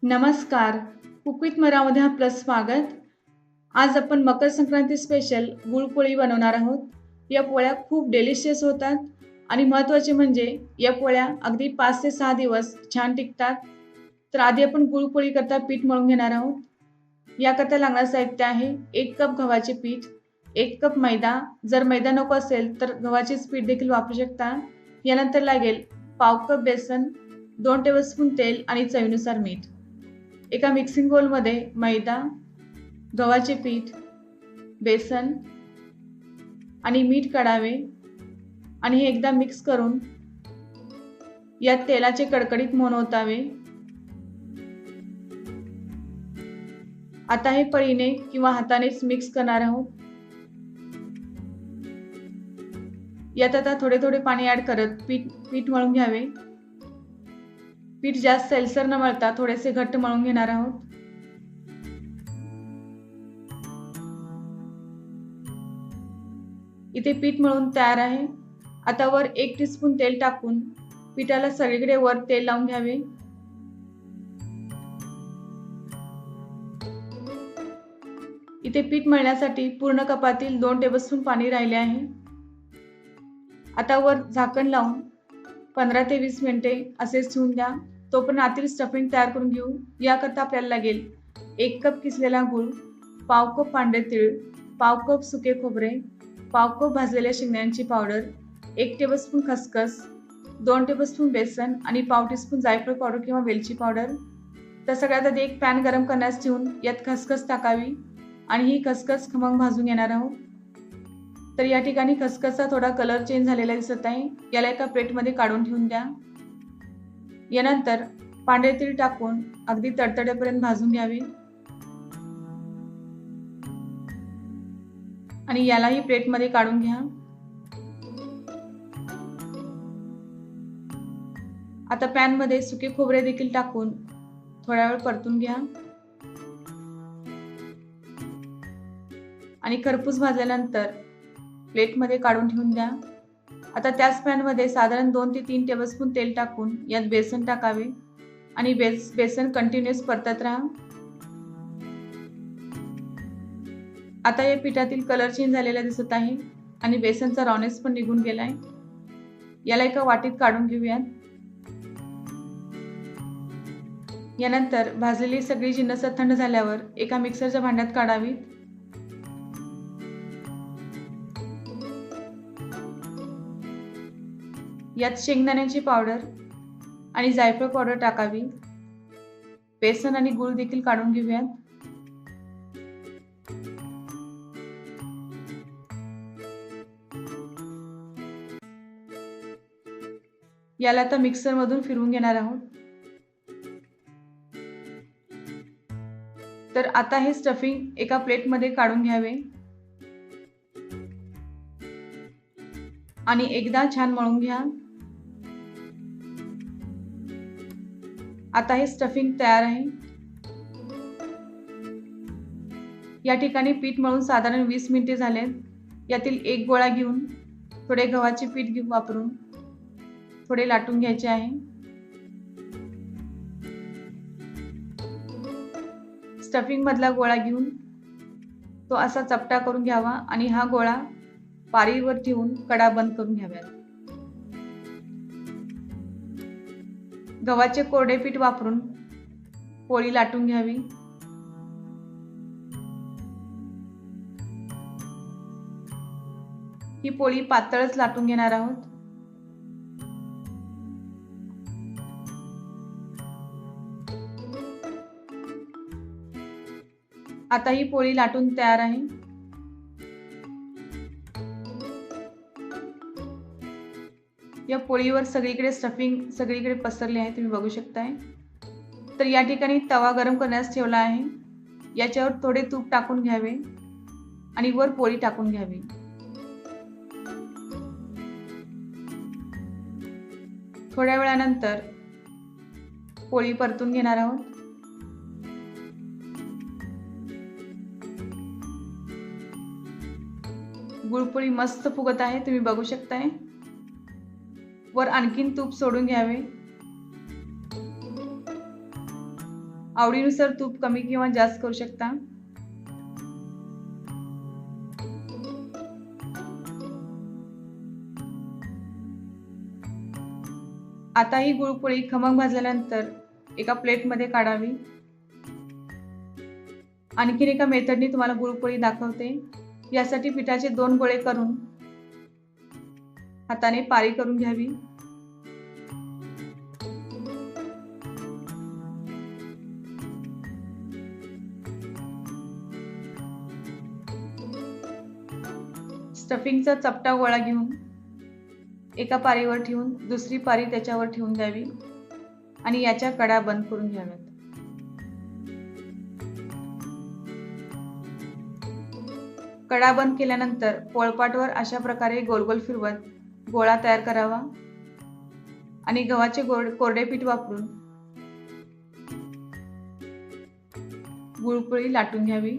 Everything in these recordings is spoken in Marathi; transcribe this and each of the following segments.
नमस्कार. कुक विथ मरामध्ये आपलं स्वागत. आज आपण मकर संक्रांती स्पेशल गुळपोळी बनवणार आहोत. या पोळ्या खूप डिलिशियस होतात आणि महत्त्वाचे म्हणजे या पोळ्या अगदी 5 ते 6 दिवस छान टिकतात. तर आधी आपण गुळपोळी करता पीठ मळून घेणार आहोत. याकरता लागणारं साहित्य आहे 1 कप गव्हाचे पीठ, 1 कप मैदा. जर मैदा नको असेल तर गव्हाचेच पीठ देखील वापरू शकता. यानंतर लागेल पाव कप बेसन, 2 टेबलस्पून तेल आणि चवीनुसार मीठ. एका मिक्सिंग बोलमध्ये मैदा, गव्हाचे पीठ, बेसन आणि मीठ काढावे आणि हे एकदा मिक्स करून यात तेलाचे कडकडीत मोहन ओतावे. आता हे पळीने किंवा हातानेच मिक्स करणार आहोत. यात आता थोडे थोडे पाणी ऍड करत पीठ मळून घ्यावे. पीठ जास्त सैलसर न मळता थोडेसे घट्ट मळून घेणार आहोत. इथे पीठ मळून तयार आहे. आता वर 1 टीस्पून तेल टाकून पिठाला सगळीकडे वर तेल लावून घ्यावे. इथे पीठ मळण्यासाठी पूर्ण कपातील 2 टेबलस्पून पाणी राहिले आहे. आता वर झाकण लावून 15 ते 20 मिनिटे असेच ठेवून द्या. तोपर्यंत आतील स्टफिंग तयार करून घेऊ. याकरता आपल्याला लागेल 1 कप किसलेला गूळ, पाव कप पांढरे तीळ, पाव कप सुके खोबरे, पाव कप भाजलेल्या शेंगदाण्याची पावडर, 1 टेबलस्पून खसखस, 2 टेबलस्पून बेसन आणि पाव टीस्पून जायफळ पावडर किंवा वेलची पावडर. तर सगळ्यात आधी एक पॅन गरम करण्यास ठेवून यात खसखस टाकावी आणि ही खसखस खमंग भाजून घेणार आहोत. तर या ठिकाणी खसखसचा थोडा कलर चेंज झालेला दिसत आहे. याला एका प्लेटमध्ये काढून ठेवून द्या. यानंतर पांढरे तीळ टाकून अगदी तडतडेपर्यंत भाजून घ्यावे आणि यालाही प्लेटमध्ये काढून घ्या. आता पॅन मध्ये सुके खोबरे देखील टाकून थोडा वेळ परतून घ्या आणि खरपूस भाजल्यानंतर प्लेटमध्ये काढून ठेवून द्या. आता त्याच पॅन मध्ये साधारण 2 ते 3 टेबलस्पून तेल टाकून यात बेसन टाकावे आणि बेसन कंटिन्युअस परतत राहा. आता या पिठातील कलर चेंज झालेला दिसत आहे आणि बेसनचा रॉनेस पण निघून गेलाय. याला एका वाटीत काढून घेऊयात. यानंतर भाजलेली सगळी जिन्नस थंड झाल्यावर एका मिक्सरच्या भांड्यात काढावीत. यात शेंगदाण्याची पावडर आणि जायफळ पावडर टाकावी. बेसन आणि गूळ देखील काढून घेऊयात. याला आता मिक्सर मधून फिरवून घेणार आहोत. तर आता हे स्टफिंग एका प्लेटमध्ये काढून घ्यावे आणि एकदा छान मळून घ्या. आता हे स्टफिंग तयार आहे. या ठिकाणी पीठ मळून साधारण 20 मिनिटे झालेत. यातील एक गोळा घेऊन थोडे गव्हाचे पीठ वापरून थोडे लाटून घ्यायचे आहे. स्टफिंग मधला गोळा घेऊन तो असा चपटा करून घ्यावा आणि हा गोळा पारीवर ठेवून कडा बंद करून घ्याव्यात. गव्हाचे कोरडे पीठ वापरून पोळी लाटून घ्यावी. ही पोळी पातळच लाटून घेणार आहोत. आता ही पोळी लाटून तयार आहे. या पोळीवर सगळीकडे स्टफिंग सगळीकडे पसरले आहे, तुम्ही बघू शकताय. तर या ठिकाणी तवा गरम करण्यास ठेवला आहे. याच्यावर थोडे तूप टाकून घ्यावे आणि वर पोळी टाकून घ्यावी. थोड्या वेळानंतर पोळी परतून घेणार आहोत. गुळपोळी मस्त फुगत आहे, तुम्ही बघू शकताय. वर आणखीन तूप सोडून घ्यावे आवडीनुसार तूप कमी किंवा जास्त करू शकता। आता ही गुळपोळी खमंग भाजल्यानंतर एका प्लेटमध्ये काढावी। आणखीन एका मेथडनी तुम्हाला गुळपोळी दाखवते। यासाठी पिठाचे 2 गोळे करून हाताने पारी करून घ्यावी। स्टफिंगचा चपटा गोळा घेऊन एका पारीवर ठेवून दुसरी पारी त्याच्यावर ठेवून द्यावी आणि याच्या कडा बंद करून घ्याव्यात। कडा बंद केल्यानंतर पोळपाटवर अशा प्रकारे गोल गोल फिरवत गोळा तयार करावा आणि गव्हाचे कोरडे पीठ वापरून गुळपोळी लाटून घ्यावी।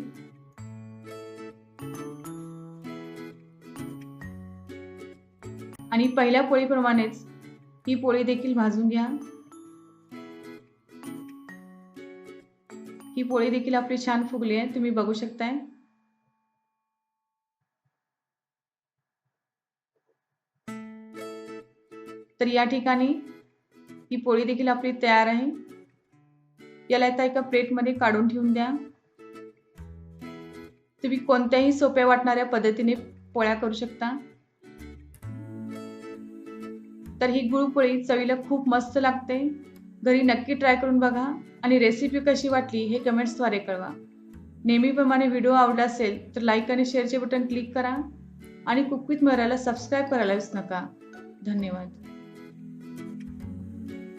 आणि पहिल्या पोळीप्रमाणेच ही पोळी देखील भाजून घ्या। ही पोळी देखील आपली छान फुगली आहे, तुम्ही बघू शकताय। तर या ठिकाणी ही पोळी देखील आपली तयार आहे। याला आता एका प्लेटमध्ये काढून ठेवून द्या। तुम्ही कोणत्याही सोप्या वाटणाऱ्या पद्धतीने पोळ्या करू शकता। तर ही गुळपोळी चवीला खूप मस्त लागते। घरी नक्की ट्राय करून बघा आणि रेसिपी कशी वाटली हे कमेंट्सद्वारे कळवा। नेहमीप्रमाणे व्हिडिओ आवडला असेल तर लाईक आणि शेअरचे बटन क्लिक करा आणि कुक विथ मराला सबस्क्राईब करायला विसरू नका। धन्यवाद।